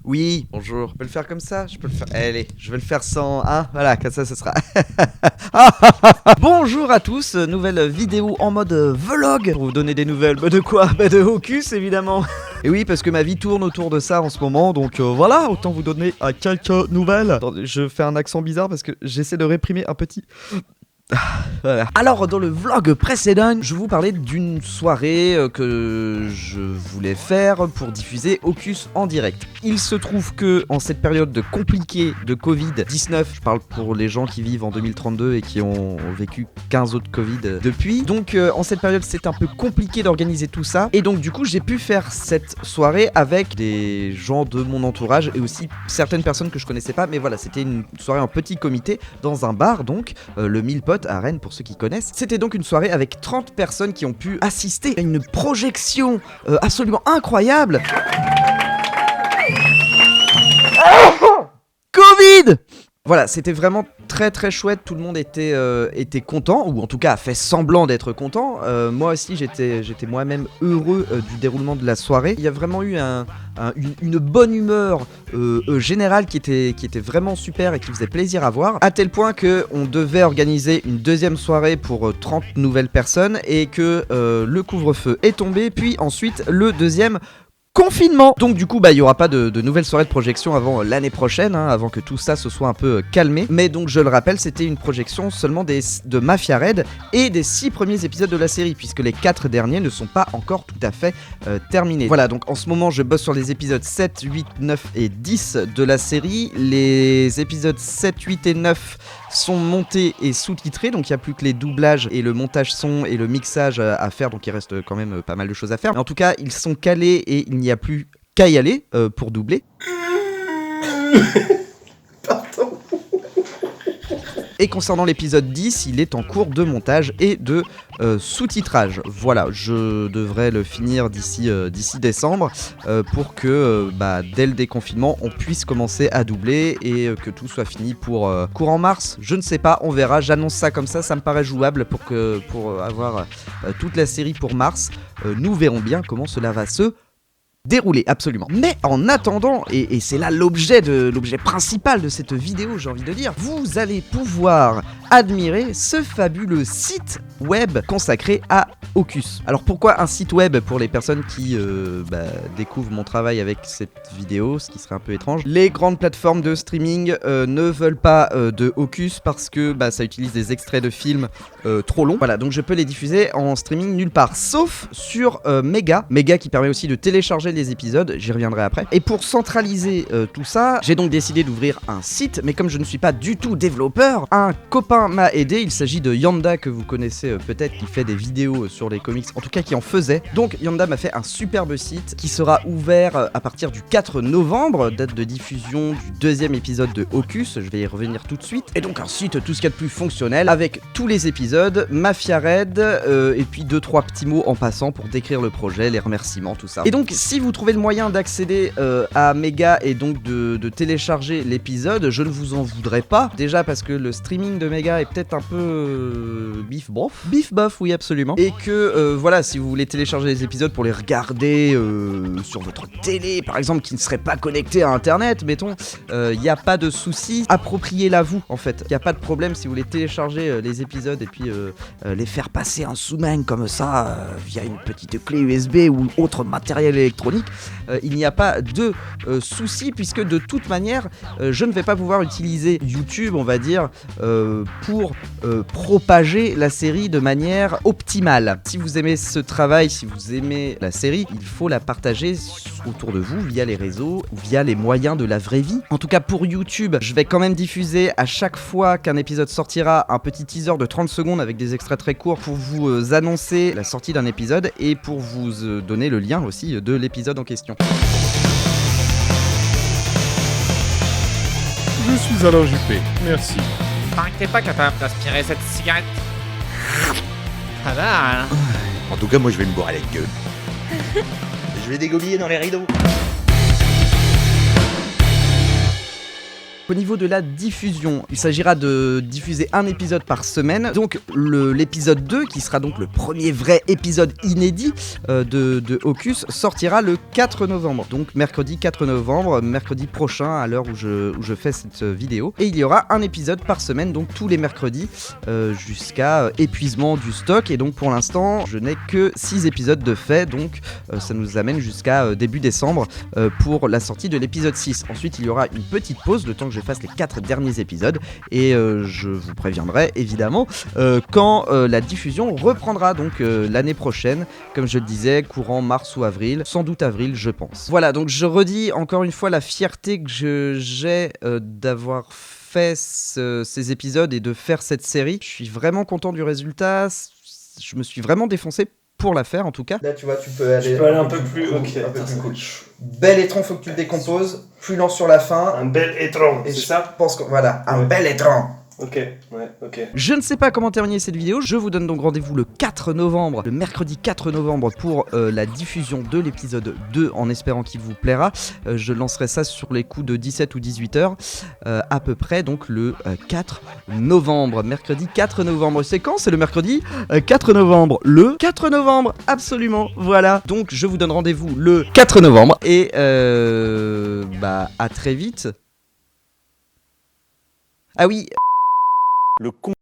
Oui, bonjour. Je peux le faire comme ça? Je peux le faire. Allez, je vais le faire sans. Hein, voilà, comme ça, ce sera. Bonjour à tous, nouvelle vidéo en mode vlog pour vous donner des nouvelles. Bah de quoi? Bah de Hocus évidemment. Et oui, parce que ma vie tourne autour de ça en ce moment, donc voilà, autant vous donner quelques nouvelles. Attendez, je fais un accent bizarre parce que j'essaie de réprimer un petit. Voilà. Alors dans le vlog précédent, je vous parlais d'une soirée que je voulais faire pour diffuser Hocus en direct. Il se trouve que en cette période de compliquée de Covid-19, je parle pour les gens qui vivent en 2032 et qui ont vécu 15 autres Covid depuis, donc en cette période c'est un peu compliqué d'organiser tout ça, et donc du coup j'ai pu faire cette soirée avec des gens de mon entourage et aussi certaines personnes que je connaissais pas, mais voilà, c'était une soirée en petit comité dans un bar, donc le Mille Potes à Rennes pour ceux qui connaissent. C'était donc une soirée avec 30 personnes qui ont pu assister à une projection absolument incroyable. Covid! Voilà, c'était vraiment très très chouette, tout le monde était content, ou en tout cas a fait semblant d'être content. Moi aussi j'étais moi-même heureux du déroulement de la soirée. Il y a vraiment eu une bonne humeur générale qui était vraiment super et qui faisait plaisir à voir, à tel point qu'on devait organiser une deuxième soirée pour 30 nouvelles personnes et que le couvre-feu est tombé, puis ensuite le deuxième confinement. Donc du coup il y aura pas de nouvelles soirées de projection avant l'année prochaine, hein, avant que tout ça se soit un peu calmé. Mais donc je le rappelle, c'était une projection seulement de Mafia Red et des 6 premiers épisodes de la série, puisque les 4 derniers ne sont pas encore tout à fait terminés. Voilà, donc en ce moment je bosse sur les épisodes 7, 8, 9 et 10 de la série. Les épisodes 7, 8 et 9 sont montés et sous-titrés, donc il n'y a plus que les doublages et le montage son et le mixage à faire, donc il reste quand même pas mal de choses à faire. Mais en tout cas, ils sont calés et il n'y a plus qu'à y aller pour doubler. Pardon. Et concernant l'épisode 10, il est en cours de montage et de sous-titrage. Voilà, je devrais le finir d'ici décembre pour que dès le déconfinement, on puisse commencer à doubler et que tout soit fini pour courant mars. Je ne sais pas, on verra, j'annonce ça comme ça me paraît jouable pour avoir toute la série pour mars. Nous verrons bien comment cela va se dérouler, absolument. Mais en attendant, et c'est là l'objet principal de cette vidéo, j'ai envie de dire, vous allez pouvoir admirer ce fabuleux site web consacré à Hocus. Alors pourquoi un site web pour les personnes qui découvrent mon travail avec cette vidéo, ce qui serait un peu étrange. Les grandes plateformes de streaming ne veulent pas de Hocus parce que ça utilise des extraits de films trop longs. Voilà, donc je peux les diffuser en streaming nulle part, sauf sur Mega qui permet aussi de télécharger les épisodes, j'y reviendrai après. Et pour centraliser tout ça, j'ai donc décidé d'ouvrir un site, mais comme je ne suis pas du tout développeur, un copain m'a aidé, il s'agit de Yanda que vous connaissez peut-être, qui fait des vidéos sur les comics, en tout cas qui en faisait. Donc Yanda m'a fait un superbe site qui sera ouvert à partir du 4 novembre, date de diffusion du deuxième épisode de Hocus, je vais y revenir tout de suite. Et donc un site tout ce qu'il y a de plus fonctionnel, avec tous les épisodes, Mafia Red, et puis 2-3 petits mots en passant pour décrire le projet, les remerciements, tout ça. Et donc si vous trouvez le moyen d'accéder à Mega et donc de télécharger l'épisode, je ne vous en voudrais pas. Déjà parce que le streaming de Mega est peut-être un peu bif bof, oui absolument. Et que voilà, si vous voulez télécharger les épisodes pour les regarder sur votre télé par exemple, qui ne serait pas connecté à internet, mettons, il n'y a pas de souci, appropriez-la vous en fait. Il n'y a pas de problème si vous voulez télécharger les épisodes et puis les faire passer en sous-main comme ça via une petite clé USB ou autre matériel électronique. Il n'y a pas de souci, puisque de toute manière je ne vais pas pouvoir utiliser YouTube, on va dire, pour propager la série de manière optimale. Si vous aimez ce travail, si vous aimez la série, il faut la partager autour de vous via les réseaux, via les moyens de la vraie vie. En tout cas pour YouTube, je vais quand même diffuser à chaque fois qu'un épisode sortira un petit teaser de 30 secondes avec des extraits très courts pour vous annoncer la sortie d'un épisode et pour vous donner le lien aussi de l'épisode en question. Je suis Alain Juppé, merci. T'inquiète pas capable d'aspirer cette cigarette. Ça va, hein. En tout cas, moi je vais me bourrer la gueule. Je vais dégobiller dans les rideaux. Au niveau de la diffusion, il s'agira de diffuser un épisode par semaine. Donc l'épisode 2, qui sera donc le premier vrai épisode inédit de Hocus, sortira le 4 novembre. Donc mercredi 4 novembre, mercredi prochain à l'heure où je fais cette vidéo. Et il y aura un épisode par semaine, donc tous les mercredis, jusqu'à épuisement du stock. Et donc pour l'instant, je n'ai que 6 épisodes de fait. Donc ça nous amène jusqu'à début décembre pour la sortie de l'épisode 6. Ensuite, il y aura une petite pause, le temps que je fasse les 4 derniers épisodes, et je vous préviendrai évidemment quand la diffusion reprendra, donc l'année prochaine, comme je le disais, courant mars ou avril, sans doute avril je pense. Voilà, donc je redis encore une fois la fierté que j'ai d'avoir fait ces épisodes et de faire cette série. Je suis vraiment content du résultat, je me suis vraiment défoncé pour la faire en tout cas. Là tu vois, tu peux aller un peu plus cool, un peu plus cool. Bel étron, faut que tu le décomposes, plus lent sur la fin. Un bel étron, Et c'est je ça? pense que voilà, un Ouais. bel étron. Ok, ouais, ok. Je ne sais pas comment terminer cette vidéo, je vous donne donc rendez-vous le 4 novembre, le mercredi 4 novembre pour la diffusion de l'épisode 2 en espérant qu'il vous plaira. Je lancerai ça sur les coups de 17 ou 18 heures à peu près, donc le 4 novembre, mercredi 4 novembre. C'est quand? C'est le mercredi 4 novembre, le 4 novembre, absolument, voilà. Donc je vous donne rendez-vous le 4 novembre et à très vite. Ah oui. Le con